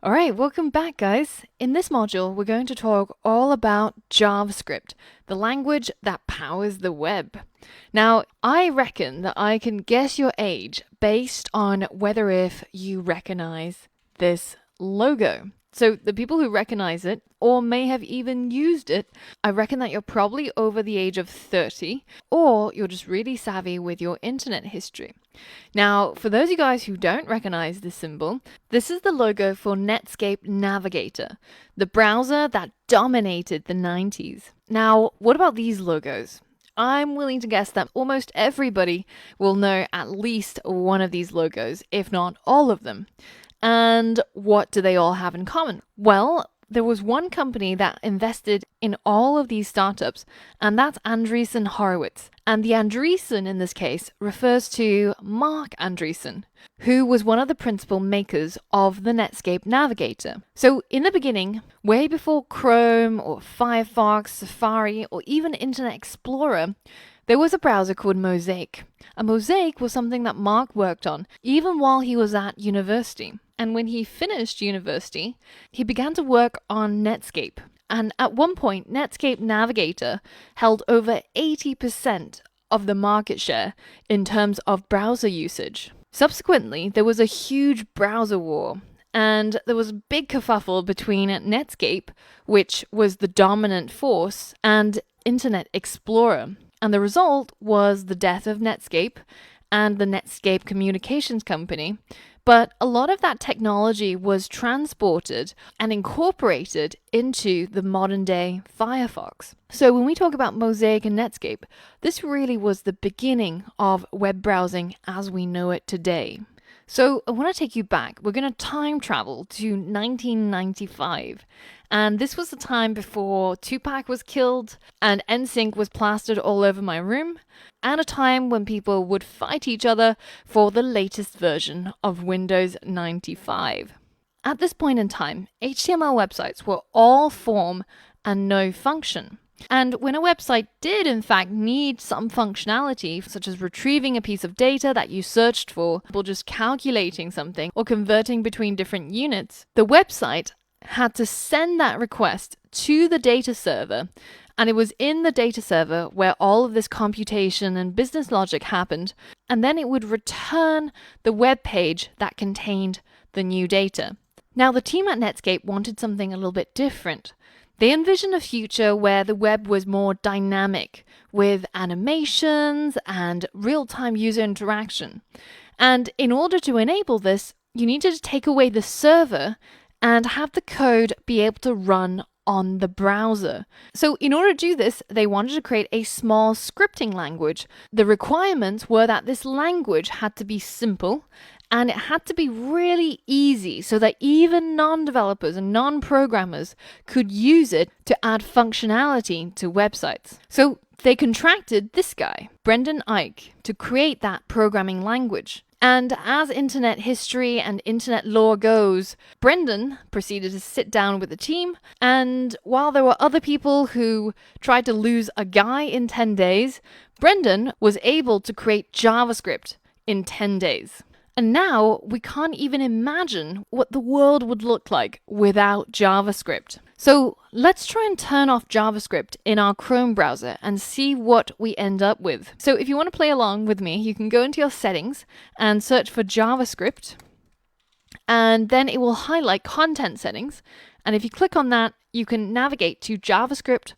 Alright, welcome back guys. In this module, we're going to talk all about JavaScript, the language that powers the web. Now, I reckon that I can guess your age based on whether if you recognize this logo. So the people who recognize it, or may have even used it, I reckon that you're probably over the age of 30, or you're just really savvy with your internet history. Now, for those of you guys who don't recognize this symbol, this is the logo for Netscape Navigator, the browser that dominated the 90s. Now, what about these logos? I'm willing to guess that almost everybody will know at least one of these logos, if not all of them. And what do they all have in common? Well, there was one company that invested in all of these startups, and that's Andreessen Horowitz. And the Andreessen in this case refers to Mark Andreessen, who was one of the principal makers of the Netscape Navigator. So in the beginning, way before Chrome or Firefox, Safari, or even Internet Explorer, there was a browser called Mosaic. And Mosaic was something that Mark worked on even while he was at university. And when he finished university, he began to work on Netscape. And at one point, Netscape Navigator held over 80% of the market share in terms of browser usage. Subsequently, there was a huge browser war. And there was a big kerfuffle between Netscape, which was the dominant force, and Internet Explorer. And the result was the death of Netscape and the Netscape Communications Company. But a lot of that technology was transported and incorporated into the modern day Firefox. So when we talk about Mosaic and Netscape, this really was the beginning of web browsing as we know it today. So I want to take you back. We're going to time travel to 1995. And this was the time before Tupac was killed and NSYNC was plastered all over my room, and a time when people would fight each other for the latest version of Windows 95. At this point in time, HTML websites were all form and no function. And when a website did in fact need some functionality, such as retrieving a piece of data that you searched for, or just calculating something, or converting between different units, the website had to send that request to the data server, and it was in the data server where all of this computation and business logic happened, and then it would return the web page that contained the new data. Now, the team at Netscape wanted something a little bit different. They envisioned a future where the web was more dynamic, with animations and real-time user interaction. And in order to enable this, you needed to take away the server and have the code be able to run on the browser. So in order to do this, they wanted to create a small scripting language. The requirements were that this language had to be simple, and it had to be really easy so that even non-developers and non-programmers could use it to add functionality to websites. So they contracted this guy, Brendan Eich, to create that programming language. And as internet history and internet lore goes, Brendan proceeded to sit down with the team, and while there were other people who tried to lose a guy in 10 days, Brendan was able to create JavaScript in 10 days. And now we can't even imagine what the world would look like without JavaScript. So let's try and turn off JavaScript in our Chrome browser and see what we end up with. So if you want to play along with me, you can go into your settings and search for JavaScript, and then it will highlight content settings. And if you click on that, you can navigate to JavaScript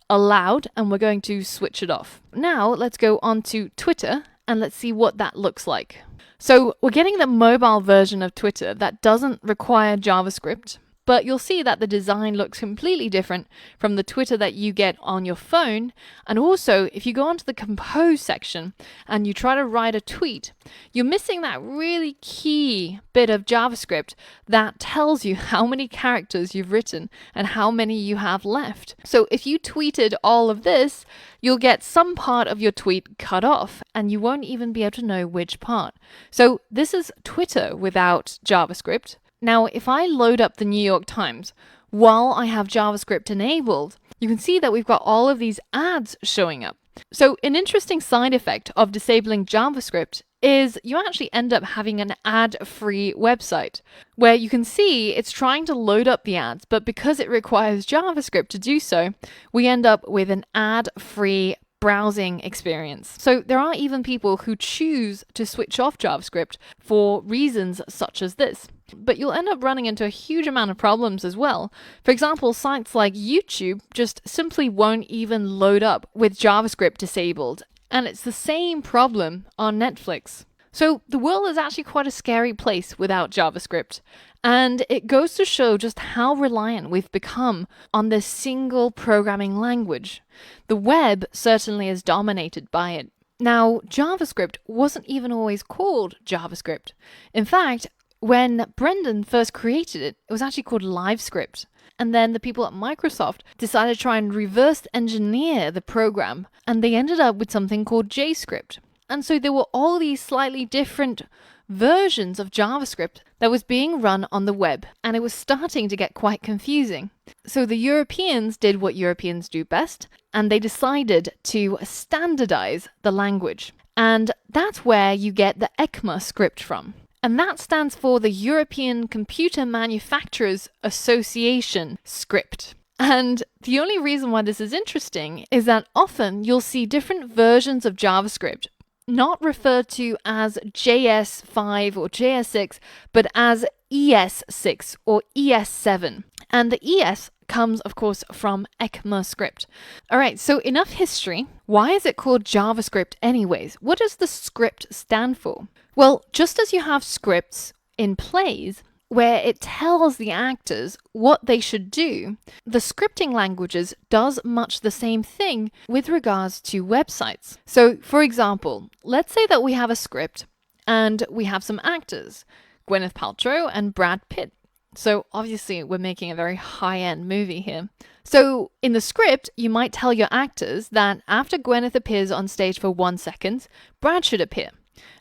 allowed, and we're going to switch it off. Now let's go on to Twitter and let's see what that looks like. So we're getting the mobile version of Twitter that doesn't require JavaScript, but you'll see that the design looks completely different from the Twitter that you get on your phone. And also, if you go onto the compose section and you try to write a tweet, you're missing that really key bit of JavaScript that tells you how many characters you've written and how many you have left. So if you tweeted all of this, you'll get some part of your tweet cut off, and you won't even be able to know which part. So this is Twitter without JavaScript. Now, if I load up the New York Times while I have JavaScript enabled, you can see that we've got all of these ads showing up. So an interesting side effect of disabling JavaScript is you actually end up having an ad-free website where you can see it's trying to load up the ads, but because it requires JavaScript to do so, we end up with an ad-free browsing experience. So there are even people who choose to switch off JavaScript for reasons such as this. But you'll end up running into a huge amount of problems as well. For example, sites like YouTube just simply won't even load up with JavaScript disabled. And it's the same problem on Netflix. So the world is actually quite a scary place without JavaScript. And it goes to show just how reliant we've become on this single programming language. The web certainly is dominated by it. Now, JavaScript wasn't even always called JavaScript. In fact, when Brendan first created it, it was actually called LiveScript. And then the people at Microsoft decided to try and reverse engineer the program, and they ended up with something called JScript. And so there were all these slightly different versions of JavaScript that was being run on the web, and it was starting to get quite confusing. So the Europeans did what Europeans do best, and they decided to standardize the language. And that's where you get the ECMA script from. And that stands for the European Computer Manufacturers Association script. And the only reason why this is interesting is that often you'll see different versions of JavaScript not referred to as JS5 or JS6, but as ES6 or ES7. And the ES comes, of course, from ECMAScript. All right, so enough history. Why is it called JavaScript anyways? What does the script stand for? Well, just as you have scripts in plays where it tells the actors what they should do, the scripting languages does much the same thing with regards to websites. So, for example, let's say that we have a script and we have some actors, Gwyneth Paltrow and Brad Pitt. So obviously we're making a very high-end movie here. So in the script, you might tell your actors that after Gwyneth appears on stage for 1 second, Brad should appear.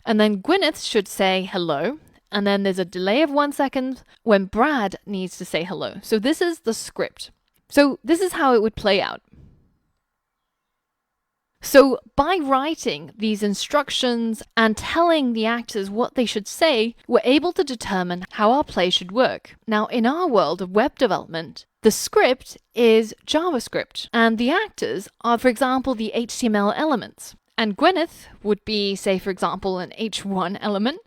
And then Gwyneth should say hello. And then there's a delay of 1 second when Brad needs to say hello. So this is the script. So this is how it would play out. So by writing these instructions and telling the actors what they should say, we're able to determine how our play should work. Now, in our world of web development, the script is JavaScript, and the actors are, for example, the HTML elements. And Gwyneth would be, say, for example, an H1 element,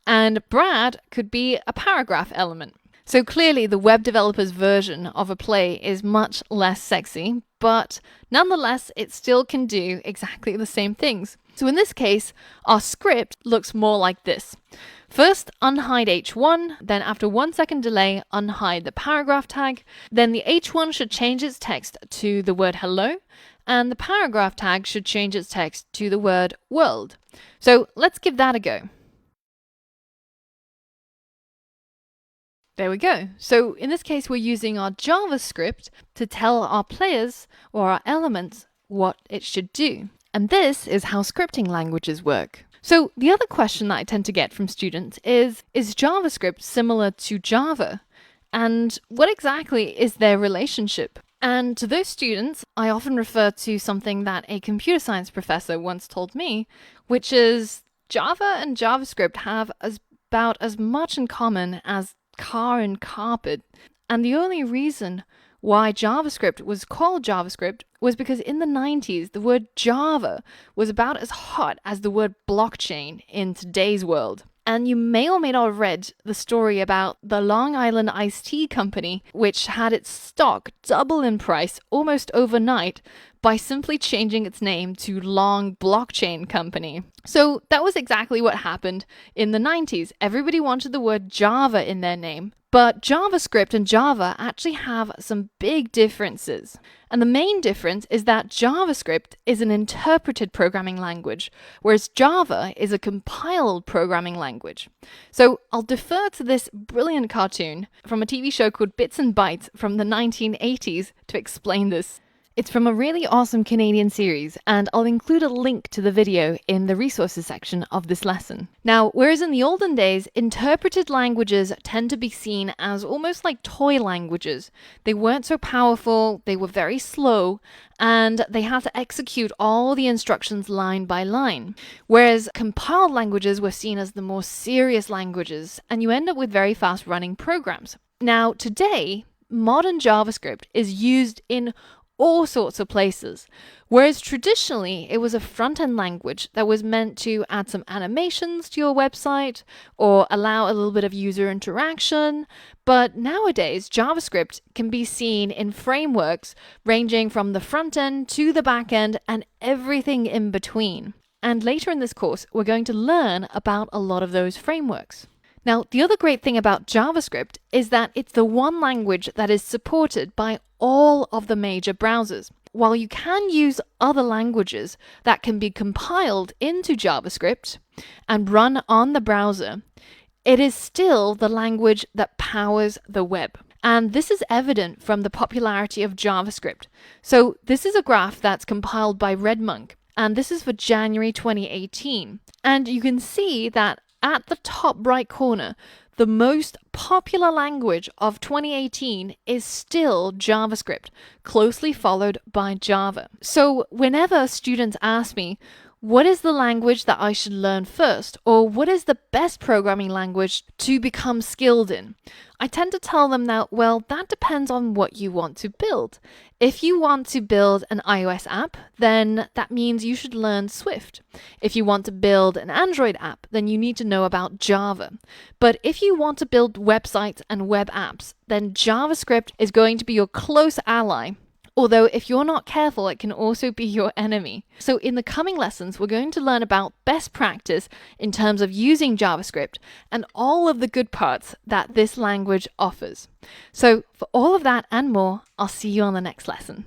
and Brad could be a paragraph element. So clearly the web developer's version of a play is much less sexy, but nonetheless, it still can do exactly the same things. So in this case, our script looks more like this. First, unhide H1, then after 1 second delay, unhide the paragraph tag. Then the H1 should change its text to the word hello, and the paragraph tag should change its text to the word world. So let's give that a go. There we go. So in this case, we're using our JavaScript to tell our players or our elements what it should do. And this is how scripting languages work. So the other question that I tend to get from students is JavaScript similar to Java? And what exactly is their relationship? And to those students, I often refer to something that a computer science professor once told me, which is Java and JavaScript have about as much in common as car and carpet. And the only reason why JavaScript was called JavaScript was because in the 90s, the word Java was about as hot as the word blockchain in today's world. And you may or may not have read the story about the Long Island iced tea company, which had its stock double in price almost overnight by simply changing its name to Long Blockchain Company. So that was exactly what happened in the 90s. Everybody wanted the word Java in their name, but JavaScript and Java actually have some big differences. And the main difference is that JavaScript is an interpreted programming language, whereas Java is a compiled programming language. So I'll defer to this brilliant cartoon from a TV show called Bits and Bytes from the 1980s to explain this. It's from a really awesome Canadian series, and I'll include a link to the video in the resources section of this lesson. Now, whereas in the olden days, interpreted languages tend to be seen as almost like toy languages. They weren't so powerful, they were very slow, and they had to execute all the instructions line by line. Whereas compiled languages were seen as the more serious languages, and you end up with very fast running programs. Now, today, modern JavaScript is used in all sorts of places. Whereas traditionally it was a front-end language that was meant to add some animations to your website or allow a little bit of user interaction. But nowadays, JavaScript can be seen in frameworks ranging from the front end to the back end and everything in between. And later in this course, we're going to learn about a lot of those frameworks. Now, the other great thing about JavaScript is that it's the one language that is supported by all of the major browsers. While you can use other languages that can be compiled into JavaScript and run on the browser, it is still the language that powers the web. And this is evident from the popularity of JavaScript. So this is a graph that's compiled by RedMonk, and this is for January 2018. And you can see that at the top right corner, the most popular language of 2018 is still JavaScript, closely followed by Java. So whenever students ask me, what is the language that I should learn first? Or what is the best programming language to become skilled in? I tend to tell them that, well, that depends on what you want to build. If you want to build an iOS app, then that means you should learn Swift. If you want to build an Android app, then you need to know about Java. But if you want to build websites and web apps, then JavaScript is going to be your close ally. Although if you're not careful, it can also be your enemy. So in the coming lessons, we're going to learn about best practice in terms of using JavaScript and all of the good parts that this language offers. So for all of that and more, I'll see you on the next lesson.